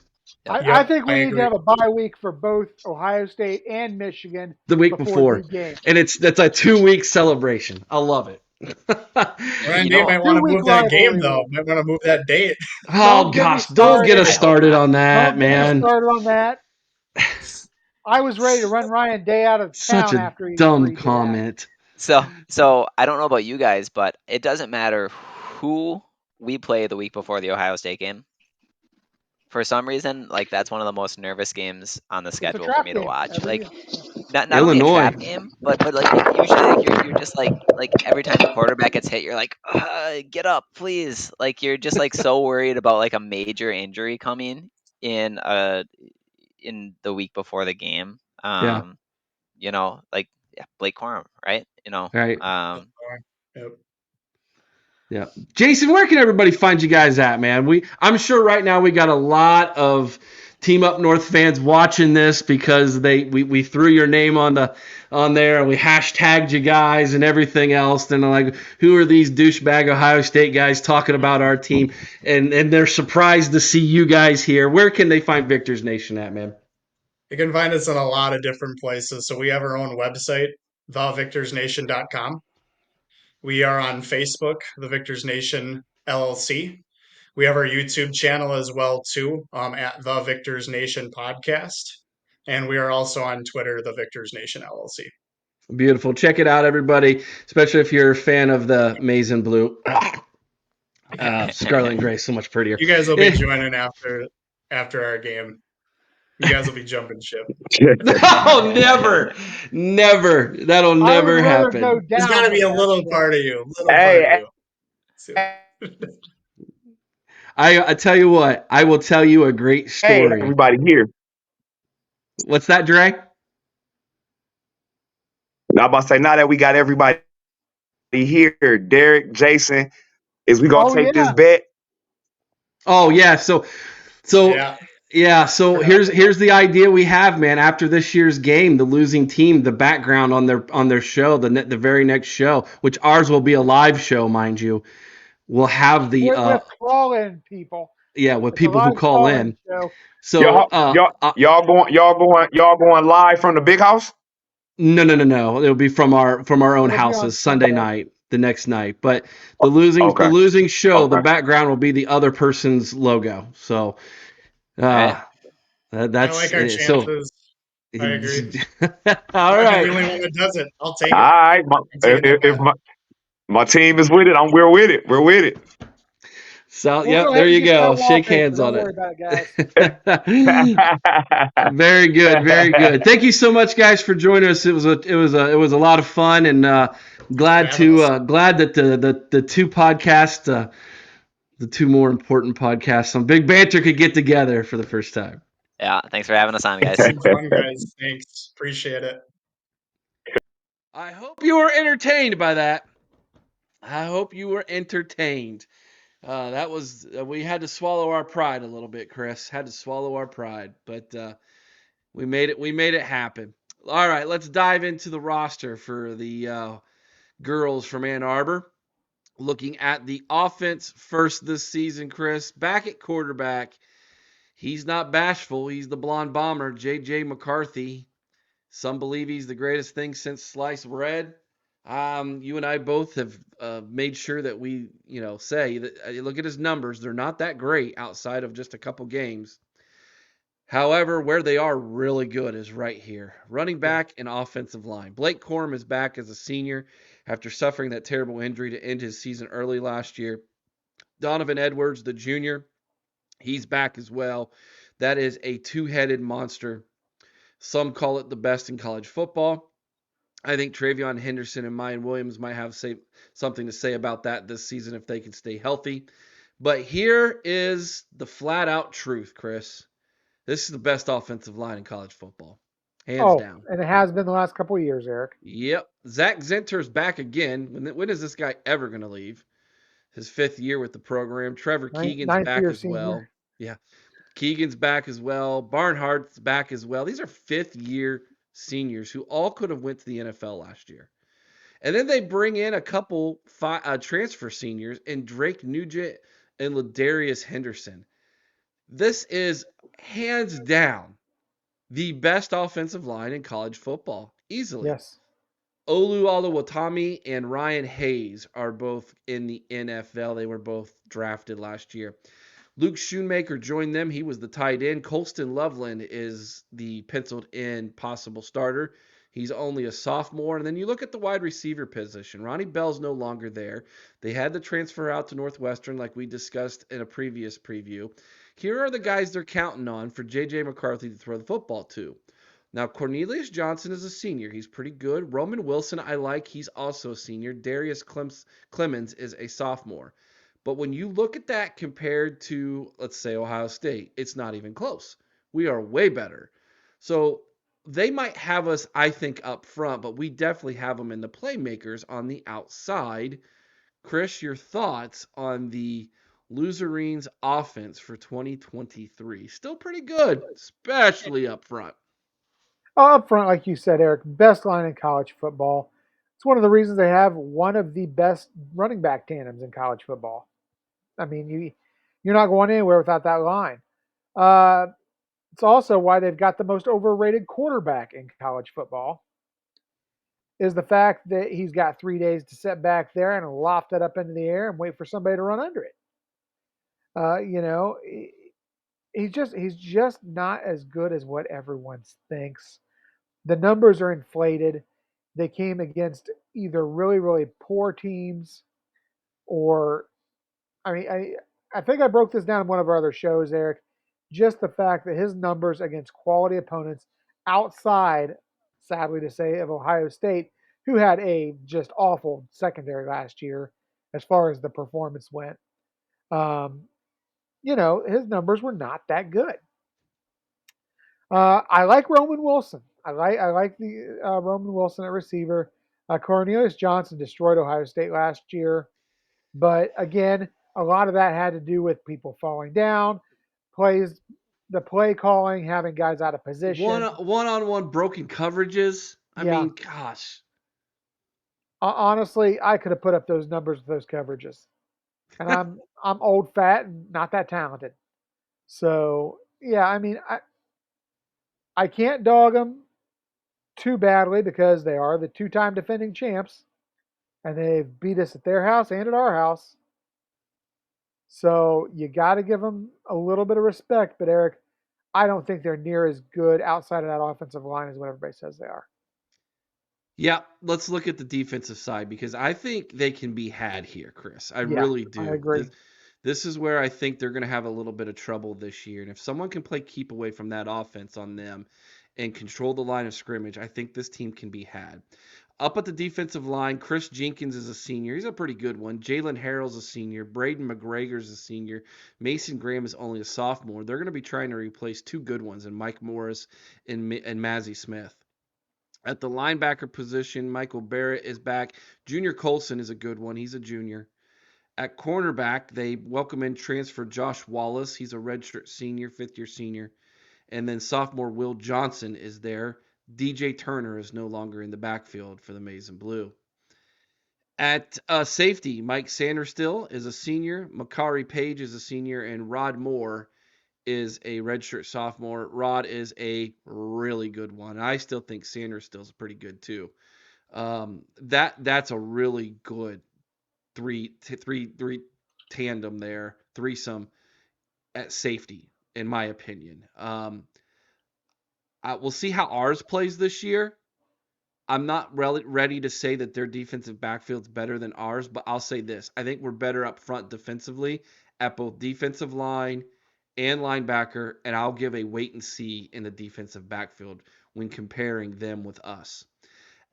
I Yep, think I we need to agree. have a bye week for both Ohio State and Michigan The week before before, the game. and that's a 2-week celebration. I love it. And You they know, might want to 2-week move that game rivalry though. week. Might want to move that date. Oh Don't get me gosh, don't get us started. I hope started not. on that, Don't get me man. started on that. I was ready to run Ryan Day out of Such town a after he dumb agreed to that. comment. So I don't know about you guys, but it doesn't matter who we play the week before the Ohio State game. For some reason, like that's one of the most nervous games on the It's a schedule for trap me to game watch. every Like year. not only a Illinois. trap game, but like usually like you're just like every time the quarterback gets hit, you're like, get up, please. Like you're just like so worried about like a major injury coming in the week before the game. Yeah, Like yeah, Blake Corum, right? right. Yep. Yeah. Jason, where can everybody find you guys at, man? I'm sure right now we got a lot of Team Up North fans watching this because we threw your name on there and we hashtagged you guys and everything else. And like, who are these douchebag Ohio State guys talking about our team? And they're surprised to see you guys here. Where can they find Victor's Nation at, man? You can find us in a lot of different places. So we have our own website, thevictorsnation.com. We are on Facebook, The Victors Nation LLC. We have our YouTube channel as well too, at The Victors Nation Podcast, and we are also on Twitter, The Victors Nation LLC. Beautiful. Check it out, everybody, especially if you're a fan of the maize and blue. Scarlet and gray, so much prettier. You guys will be joining after our game. You guys will be jumping ship. No, never, never. That'll I would never rather go happen. There's got down to be than a up. little So. part of you, Hey, I tell you what, I will tell you a great hey, story. everybody here. What's that, Dre? Now I'm about to say, now that we got everybody here, Derek, Jason, is we gonna Oh take this yeah, bet? Oh yeah, so Yeah. yeah, so Forgot here's the idea we have, man. After this year's game, the losing team, the background on their show, the very next show, which ours will be a live show, mind you, will have the with call-in people. with It's a people who live call call-in in. show. So Y'all, y'all going live from the big house? no. It'll be from our own It'll be on houses Sunday Sunday. night, the next night. But the Okay, losing show, the okay. background will be the other person's logo. So All right. I that's like our so. chances. I agree. All Might be the right. only one that does it. I'll take All it. right, I'm taking that if bet. my team is with it, we're with it. We're with it. So, We'll go yep, ahead there and you get go. that Shake wallpaper. hands Don't on worry about it, guys. it. Very good, very good. Thank you so much, guys, for joining us. It was a lot of fun, and For having us. glad that the two podcasts, the two more important podcasts on Big Banter could get together for the first time. Yeah. Thanks for having us on, It's guys. been fun, guys. Thanks. Appreciate it. I hope you were entertained by that. I hope you were entertained. That was we had to swallow our pride a little bit, Chris. Had to swallow our pride, but we made it. We made it happen. All right, let's dive into the roster for the girls from Ann Arbor. Looking at the offense first this season, Chris. Back at quarterback, he's not bashful. He's the blonde bomber, J.J. McCarthy. Some believe he's the greatest thing since sliced bread. You and I both have made sure that we, say that look at his numbers. They're not that great outside of just a couple games. However, where they are really good is right here. Running back and offensive line. Blake Corum is back as a senior after suffering that terrible injury to end his season early last year. Donovan Edwards, the junior, he's back as well. That is a two-headed monster. Some call it the best in college football. I think Travion Henderson and Mayan Williams might have something to say about that this season if they can stay healthy. But here is the flat-out truth, Chris. This is the best offensive line in college football. Hands Oh, down. and it has been the last couple of years, Eric. Yep. Zach Zenter's back again. When is this guy ever going to leave? His fifth year with the program. Trevor Keegan's Ninth back year as well. senior. Yeah. Keegan's back as well. Barnhart's back as well. These are fifth-year seniors who all could have went to the NFL last year. And then they bring in a couple transfer seniors in Drake Nugent and Ladarius Henderson. This is hands down the best offensive line in college football, easily. Yes. Olu Oluwatimi and Ryan Hayes are both in the NFL. They were both drafted last year. Luke Schoonmaker joined them. He was the tight end. Colston Loveland is the penciled in possible starter. He's only a sophomore. And then you look at the wide receiver position. Ronnie Bell's no longer there. They had to transfer out to Northwestern like we discussed in a previous preview. Here are the guys they're counting on for J.J. McCarthy to throw the football to. Now, Cornelius Johnson is a senior. He's pretty good. Roman Wilson, I like. He's also a senior. Darius Clemens is a sophomore. But when you look at that compared to, let's say, Ohio State, it's not even close. We are way better. So they might have us, I think, up front, but we definitely have them in the playmakers on the outside. Chris, your thoughts on the Luzerines offense for 2023? Still pretty good, especially up front. Up front, like you said, Eric, best line in college football. It's one of the reasons they have one of the best running back tandems in college football. I mean, you're not going anywhere without that line. Uh, it's also why they've got the most overrated quarterback in college football. Is the fact that he's got 3 days to sit back there and loft it up into the air and wait for somebody to run under it. Uh, you know, he's just not as good as what everyone thinks. The numbers are inflated. They came against either really, really poor teams or, I mean, I think I broke this down in one of our other shows, Eric. just the fact that his numbers against quality opponents outside, sadly to say, of Ohio State, who had a just awful secondary last year as far as the performance went, um, his numbers were not that good. I like Roman Wilson. I like the Roman Wilson at receiver. Cornelius Johnson destroyed Ohio State last year, but again, a lot of that had to do with people falling down, plays, the play calling, having guys out of One position. on one broken coverages. I Yeah, mean, gosh. honestly, I could have put up those numbers with those coverages, and I'm old, fat, and not that talented. So yeah, I mean, I can't dog them too badly because they are the two-time defending champs, and they've beat us at their house and at our house. So you got to give them a little bit of respect. But Eric, I don't think they're near as good outside of that offensive line as what everybody says they are. Yeah, let's look at the defensive side because I think they can be had here, Chris. I Yeah, really I do. agree. This is where I think they're going to have a little bit of trouble this year. And if someone can play keep away from that offense on them and control the line of scrimmage, I think this team can be had. Up at the defensive line, Chris Jenkins is a senior. He's a pretty good one. Jalen Harrell's a senior. Braden McGregor's a senior. Mason Graham is only a sophomore. They're going to be trying to replace two good ones in Mike Morris and Mazzie Smith. At the linebacker position, Michael Barrett is back. Junior Colson is a good one. He's a junior. At cornerback, they welcome in transfer Josh Wallace. He's a redshirt senior, fifth-year senior. And then sophomore Will Johnson is there. DJ Turner is no longer in the backfield for the Maize and Blue. At safety, Mike Sanderstill is a senior. Makari Page is a senior. And Rod Moore is a redshirt sophomore. Rod is a really good one. I still think Sanderstill's pretty good too. That's a really good three tandem there, threesome at safety, in my opinion. We'll see how ours plays this year. I'm not ready to say that their defensive backfield's better than ours, but I'll say this. I think we're better up front defensively at both defensive line and linebacker, and I'll give a wait and see in the defensive backfield when comparing them with us.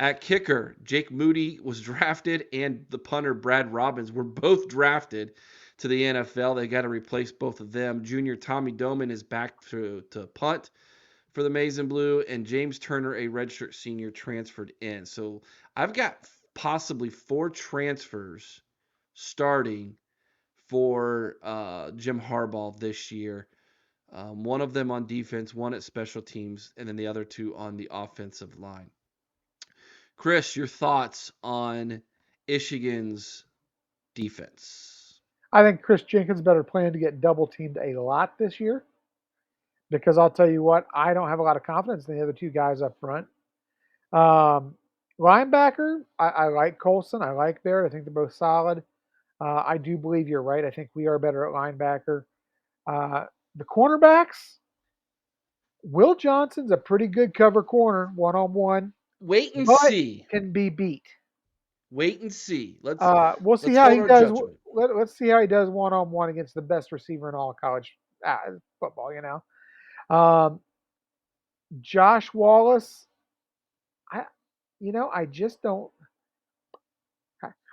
At kicker, Jake Moody was drafted, and the punter Brad Robbins were both drafted to the NFL. They got to replace both of them. Junior Tommy Doman is back to punt for the Maize and Blue, and James Turner, a redshirt senior, transferred in. So I've got possibly 4 transfers starting for Jim Harbaugh this year. One of them on defense, one at special teams, and then the other 2 on the offensive line. Chris, your thoughts on Michigan's defense? I think Chris Jenkins better plan to get double teamed a lot this year because I'll tell you what, I don't have a lot of confidence in the other two guys up front. Um, Linebacker, I like Colson. I like Barrett. I think they're both solid. I do believe you're right. I think we are better at linebacker. Uh, the cornerbacks, Will Johnson's a pretty good cover corner, one on one, Wait and but see. can be beat. Wait and see. Let's We'll see let's how hold he our does. judgment. Let's see how he does one on one against the best receiver in all college football. Um, Josh Wallace. I, I just don't.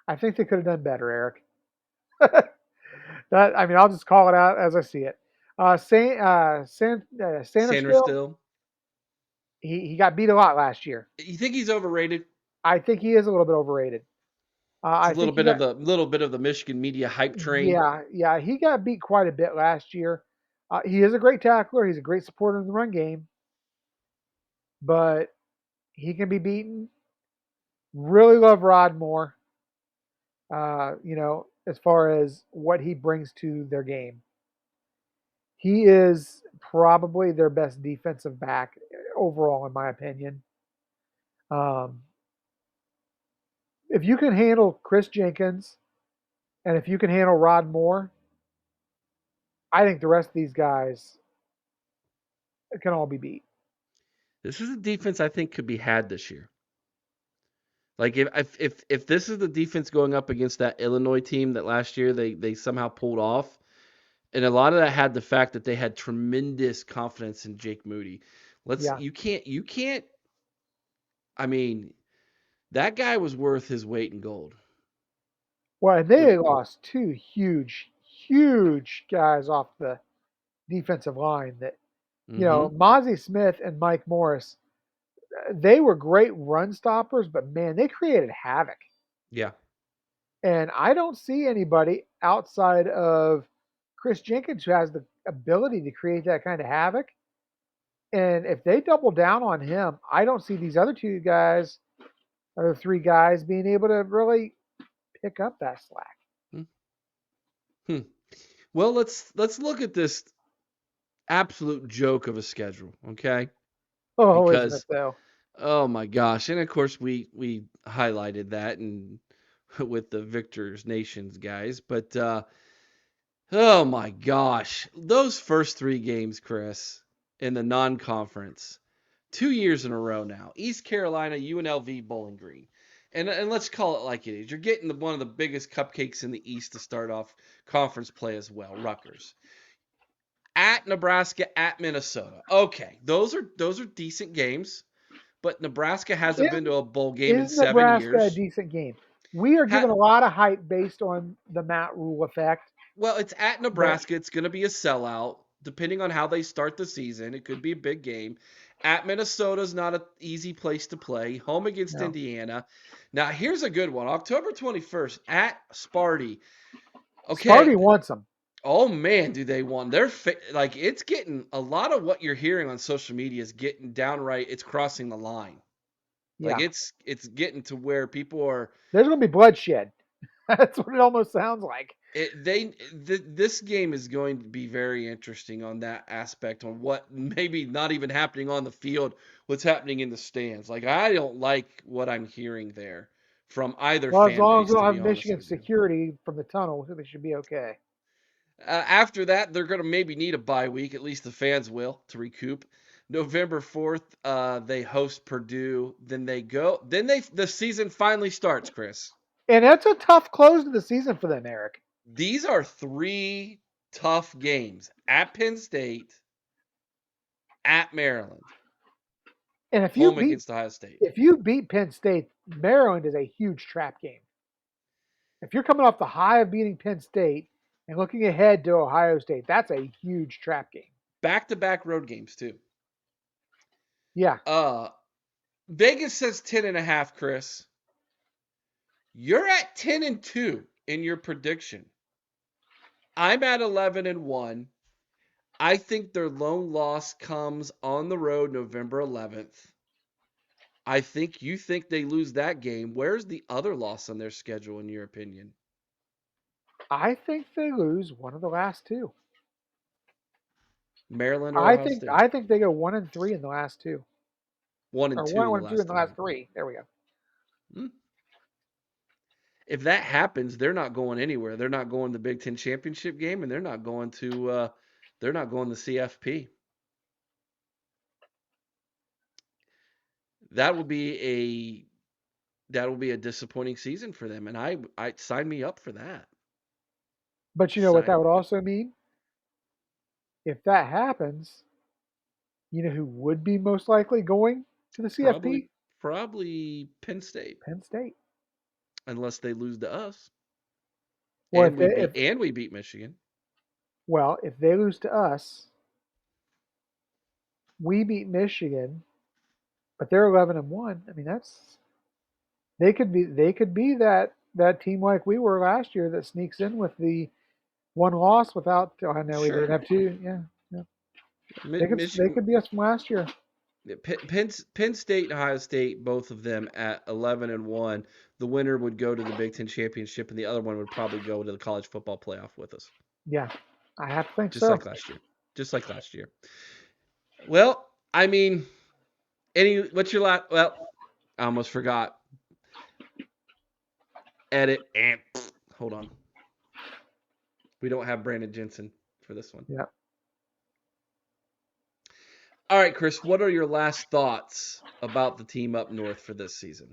I think they could have done better, Eric. I'll just call it out as I see it. Sanders Sandersfield, still. he got beat a lot last year. You think he's overrated? I think he is a little bit overrated. It's a I think he got, little bit of the Michigan media hype train. yeah, he got beat quite a bit last year. He is a great tackler. He's a great supporter in the run game, but he can be beaten. Really love Rod Moore. As far as what he brings to their game, he is probably their best defensive back overall, in my opinion. Um, if you can handle Chris Jenkins and if you can handle Rod Moore, I think the rest of these guys can all be beat. This is a defense I think could be had this year. Like if this is the defense going up against that Illinois team that last year they somehow pulled off, And a lot of that had the fact that they had tremendous confidence in Jake Moody. Yeah. You can't. I mean, that guy was worth his weight in gold. Well, and they lost two huge guys off the defensive line that, Mm-hmm. Mozzie Smith and Mike Morris, they were great run stoppers, but man, they created havoc. Yeah. And I don't see anybody outside of Chris Jenkins who has the ability to create that kind of havoc. And if they double down on him, I don't see these other two guys, other three guys, being able to really pick up that slack. Hmm. Well, let's look at this absolute joke of a schedule, okay? Oh, isn't it Because though? oh my gosh, and of course we highlighted that and with the Victors Nations guys, but oh my gosh, those first 3 games, Chris, in the non-conference, 2 years in a row now. East Carolina, UNLV, Bowling Green. And let's call it like it is. You're getting one of the biggest cupcakes in the East to start off conference play as well, Rutgers. At Nebraska, at Minnesota. Okay, those are decent games, but Nebraska hasn't been to a bowl game in Is 7 Nebraska a years. decent game? We are given a lot of hype based on the Matt Rule effect. Well, it's at But Nebraska. It's going to be a sellout. Depending on how they start the season, it could be a big game. At Minnesota is not an easy place to play. Home against no, Indiana. Now, here's a good one. October 21st at Sparty. Okay. Sparty wants them. Oh man, do they want? Like it's getting a lot of what you're hearing on social media is getting downright. It's crossing the line. Like Yeah, it's getting to where people are. there's going to be bloodshed. That's what it almost sounds like. This game is going to be very interesting on that aspect, on what maybe not even happening on the field, what's happening in the stands. Like I don't like what I'm hearing there from either Well, as fan long as base, we to don't be have honest Michigan with you. security from the tunnel, they should be okay. After that, they're going to maybe need a bye week. At least the fans will, to recoup. November 4th, they host Purdue. Then they go. The season finally starts, Chris. And that's a tough close to the season for them, Eric. These are 3 tough games at Penn State, at Maryland, And home against Ohio State. if you beat Penn State, Maryland is a huge trap game. If you're coming off the high of beating Penn State and looking ahead to Ohio State, that's a huge trap game. Back-to-back road games too. Yeah. Vegas says 10.5, Chris. You're at 10-2 in your prediction. I'm at 11-1. I think their lone loss comes on the road November 11th. I think you think they lose that game. Where's the other loss on their schedule, in your opinion? I think they lose one of the last two. Maryland or Ohio State? I think they go 1-3 in the last two. 1 and Or 2 in the 1-2 last in the 3. last three. There we go. Hmm. If that happens, they're not going anywhere. They're not going to the Big Ten championship game, and they're not going to CFP. That will be a disappointing season for them, and I sign me up for that. But you know what that would also mean? If that happens, you know who would be most likely going to the CFP? Probably Penn State, Penn State. unless they lose to us, Well, and we beat Michigan. Well, if they lose to us, we beat Michigan, but they're 11-1. I mean, they could be that team like we were last year that sneaks in with the one loss without. Oh, I know we didn't have two. Yeah, yeah. They could be us from last year. Penn State and Ohio State, both of them at 11-1. The winner would go to the Big Ten championship, and the other one would probably go to the college football playoff with us. Yeah, I have to think just so. like last year. Well, I mean, what's your last? Well, I almost forgot. Edit and hold on. We don't have Brandon Jensen for this one. Yeah. All right, Chris, what are your last thoughts about the team up north for this season?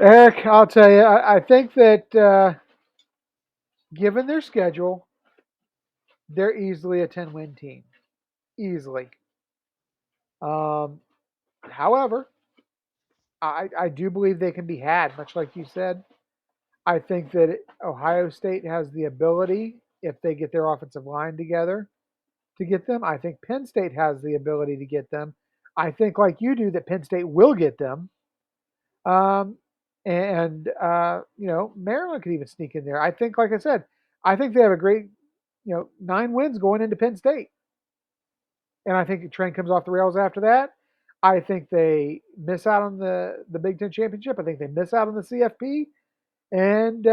Eric, I'll tell you, I think that given their schedule, they're easily a 10-win team. Easily. Um, however, I do believe they can be had, much like you said. I think that Ohio State has the ability, if they get their offensive line together, to get them. I think Penn State has the ability to get them. I think, like you do, that Penn State will get them. Um, and Maryland could even sneak in there. I think, like I said, I think they have a great, 9 wins going into Penn State, and I think the train comes off the rails after that. I think they miss out on the Big Ten championship. I think they miss out on the CFP, and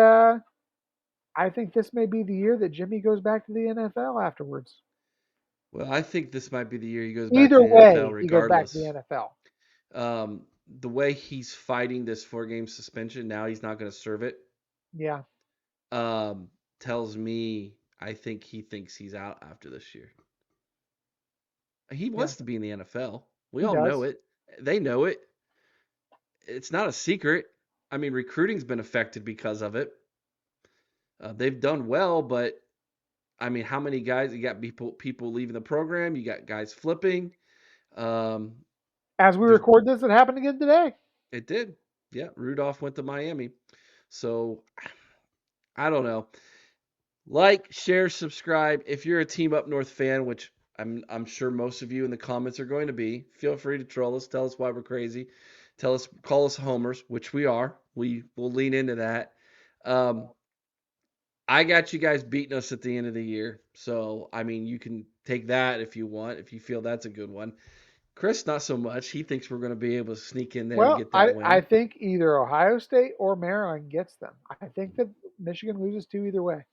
I think this may be the year that Jimmy goes back to the NFL afterwards. Well, I think this might be the year he goes back to Either the NFL way, he goes back to the regardless. NFL. The way he's fighting this 4-game suspension, now he's not going to serve it, Yeah, tells me I think he thinks he's out after this year. He yeah, wants to be in the NFL. We he all know does. it. They know it. It's not a secret. I mean, recruiting's been affected because of it. They've done well, but I mean, how many guys? You got people leaving the program. You got guys flipping. Um, As we there's record this, it happened again today. It did. Yeah, Rudolph went to Miami. So I don't know. Like, share, subscribe. If you're a Team Up North fan, which I'm sure most of you in the comments are going to be, feel free to troll us. Tell us why we're crazy. Call us homers, which we are. We will lean into that. Um, I got you guys beating us at the end of the year. So I mean, you can take that if you want, if you feel that's a good one. Chris, not so much. He thinks we're going to be able to sneak in there and Well, get that I win. think either Ohio State or Maryland gets them. I think that Michigan loses two either way.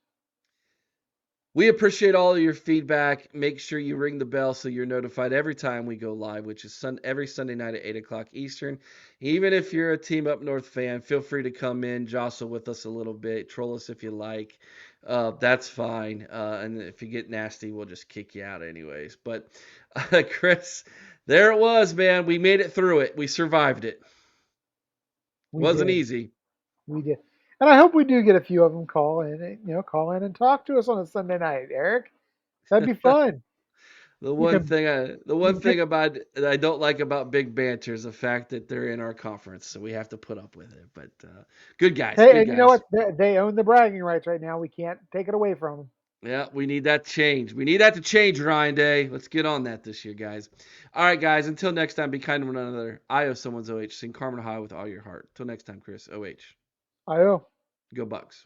We appreciate all of your feedback. Make sure you ring the bell so you're notified every time we go live, which is every Sunday night at 8 o'clock Eastern. Even if you're a Team Up North fan, feel free to come in, jostle with us a little bit, troll us if you like. That's fine. And if you get nasty, we'll just kick you out anyways. But Chris, there it was, man. We made it through it. We survived it. We Wasn't did. easy. We did. And I hope we do get a few of them call in and talk to us on a Sunday night, Eric. That'd be fun. The You one can thing you can pick about that I don't like about Big Banter is the fact that they're in our conference, so we have to put up with it. But good guys, Hey, good and you know guys. what? They own the bragging rights right now. We can't take it away from them. Yeah, we need that change. We need that to change, Ryan Day. Let's get on that this year, guys. All right, guys. Until next time, be kind to one another. I owe someone's OH. Sing Carmen High with all your heart. Until next time, Chris. OH. I know. Go Bucks.